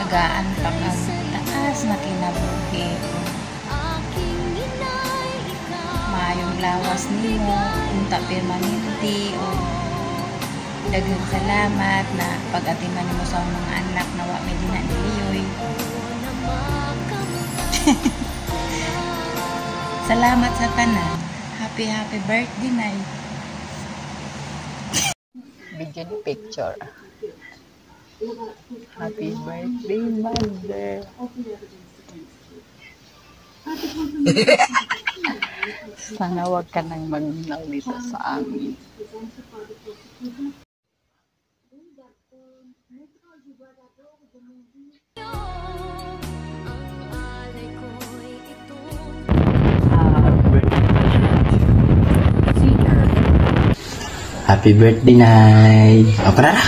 tagaan pag ang taas na kinabuhi. Maayong lawas nimo, unta permanente o daghang salamat na pag-atiman nimo sa mga anak na wa may dinaliyoy. Salamat sa tanan. Happy birthday, Nay. Bigyan picture. Happy birthday, Mother. Sana wag ka nang magnaw dito sa amin. Happy birthday, Nay. O, para na.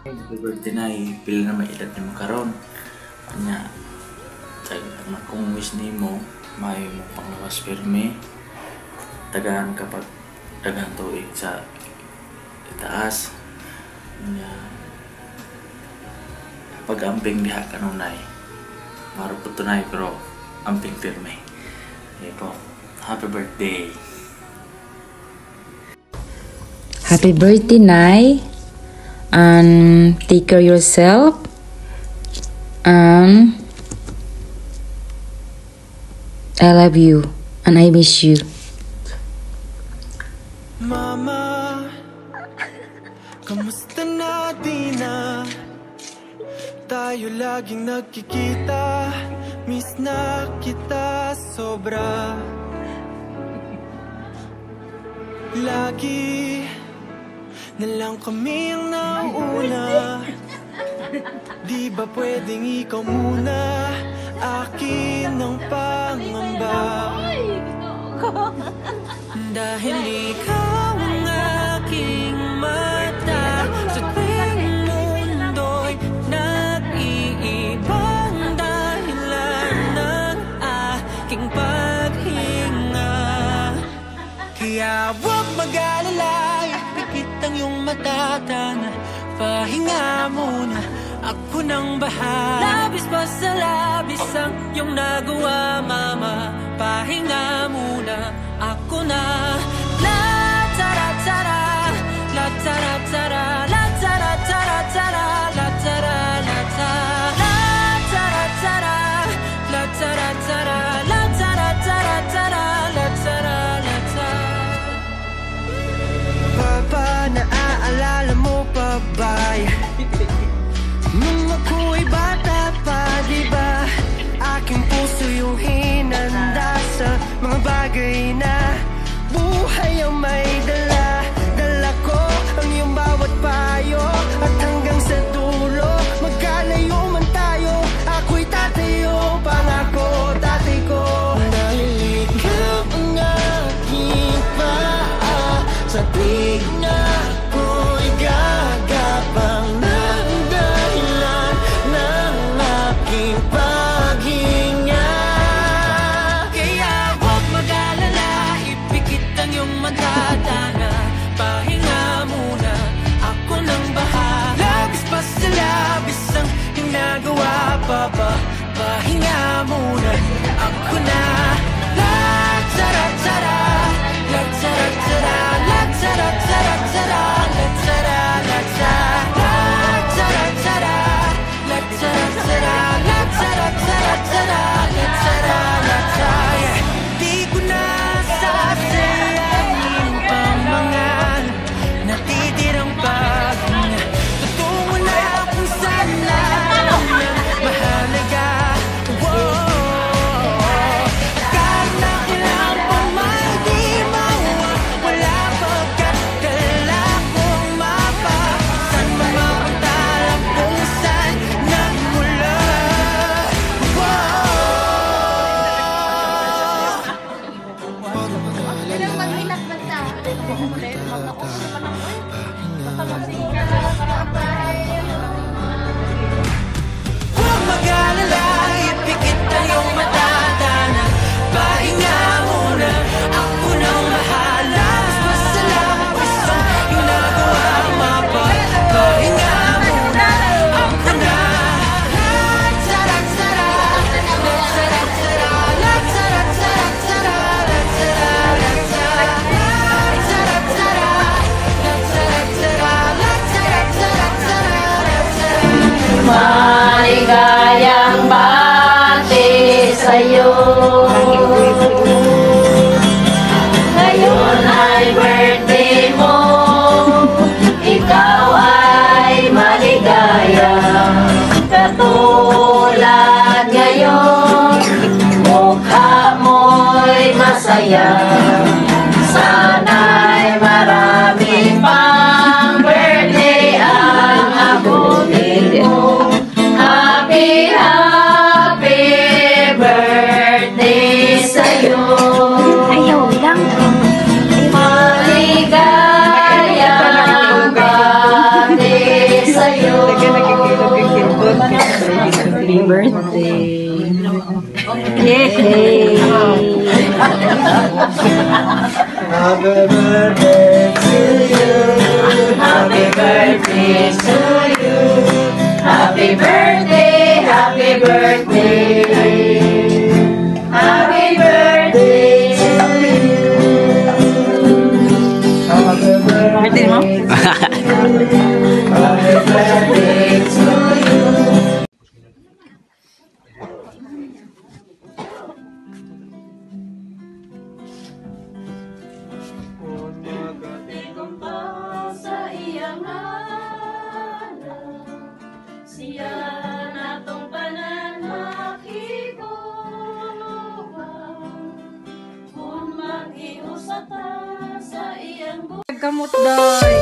Happy birthday, Nay. Pila na may edad ni mo karon. Kanya, kung wish ni mo, may mo panglawas firme. Tagahan kapag tagahan tuig sa itaas. Kanya, kapag amping diha ka nung Nay. Marupot to, Nay, pero amping firme. Okay po. Happy birthday. Happy birthday, Nay. And take care of yourself. And I love you. And I miss you. Mama, kamusta na di na? Tayo laging nagkikita. Miss na kita sobra. Lagi na lang kami ang nauna. Di ba pwedeng ikaw muna? Akin ang pangamba. Dahil ikaw ang aking mata. Sa tuwing mundo'y nag-iibang dahilan ng aking paghinga. Kaya huwag mag-alala, ipikit ang iyong matatana. Pahinga muna, ako nang bahala. Labis pa sa labis ang iyong nagawa, mama. Pahinga muna, ako na. La tara tara, la tara tara, la tara tara tara, la tara la tara, la tara tara, la tara tara, la tara tara tara, la tara la tara. Papa, naaalala mo pa ba? Nung ako'y bata pa, diba? Aking puso yung hinanda sa mga bagay na buhay ang may dala. Dala ko ang iyong bawat payo. At hanggang sa dulo, magkalayo man tayo, ako'y tatayo, pangako tatay ko. Dahil ikaw ang aking paa sa tuwing na ako'y gagapang ng dahilan ng aking paghinga. Kaya huwag mag-alala, ipikit ang iyong matatana. Pahinga muna, ako nang bahala. Labis pa sa labis ang ginagawa, papa. Pahinga muna, ako na. La tara tara, la tara tara, la tara tara tara, la tara la tara, la tara tara, la tara tara, la tara tara tara, la tara la tara. Di ko na sasayahin pa mga natitirang paghinga. Tutungo na kung saan lang mahalaga. Whoa. Maligayang bati sa'yo. Ngayon ay birthday mo, ikaw ay maligaya. Katulad ngayon, mukha mo'y masaya. Sana'y marami pang birthday ang abutin mo. Happy, happy birthday sa'yo. Ayaw lang. Maligayang birthday sa'yo. Happy birthday. Yay! Happy birthday to you. Happy birthday to you. Happy birthday, happy birthday. Happy birthday to you. Happy birthday mo? Happy birthday to you. Sa iyang ngalan, siya natong tanan makiguluhan. Kung mag-iusata sa iyang Gamot doy.